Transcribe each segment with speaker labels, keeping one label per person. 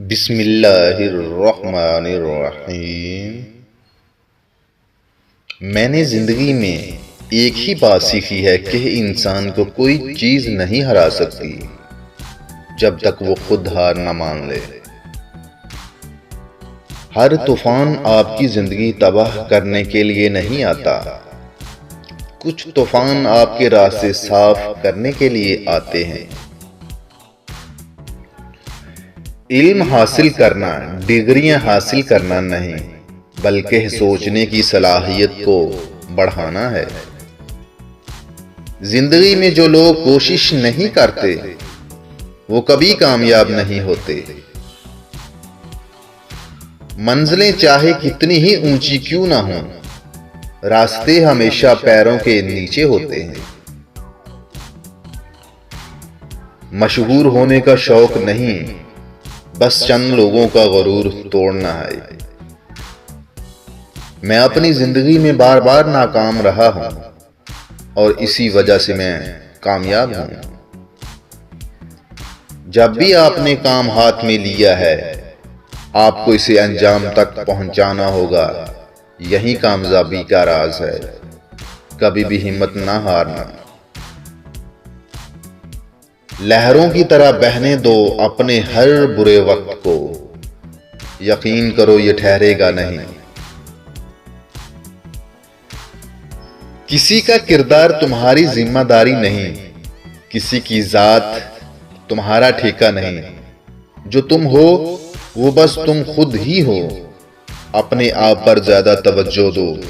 Speaker 1: बिस्मिल्लाहिर्रहमानिर्रहीम। मैंने जिंदगी में एक ही बात सीखी है कि इंसान को कोई चीज नहीं हरा सकती जब तक वो खुद हार न मान ले। हर तूफान आपकी जिंदगी तबाह करने के लिए नहीं आता, कुछ तूफान आपके रास्ते साफ करने के लिए आते हैं। इल्म हासिल करना डिग्रियां हासिल करना नहीं, बल्कि सोचने की सलाहियत को बढ़ाना है। जिंदगी में जो लोग कोशिश नहीं करते वो कभी कामयाब नहीं होते। मंजिलें चाहे कितनी ही ऊंची क्यों ना हो, रास्ते हमेशा पैरों के नीचे होते हैं। मशहूर होने का शौक नहीं, बस चंद लोगों का गरूर तोड़ना है। मैं अपनी जिंदगी में बार बार नाकाम रहा हूं और इसी वजह से मैं कामयाब हूं। जब भी आपने काम हाथ में लिया है, आपको इसे अंजाम तक पहुंचाना होगा। यही कामयाबी का राज है। कभी भी हिम्मत ना हारना। लहरों की तरह बहने दो अपने हर बुरे वक्त को, यकीन करो ये ठहरेगा नहीं। किसी का किरदार तुम्हारी जिम्मेदारी नहीं, किसी की जात तुम्हारा ठेका नहीं। जो तुम हो वो बस तुम खुद ही हो। अपने आप पर ज्यादा तवज्जो दो।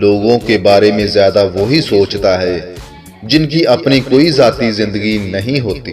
Speaker 1: लोगों के बारे में ज्यादा वही सोचता है जिनकी अपनी कोई जाती जिंदगी नहीं होती।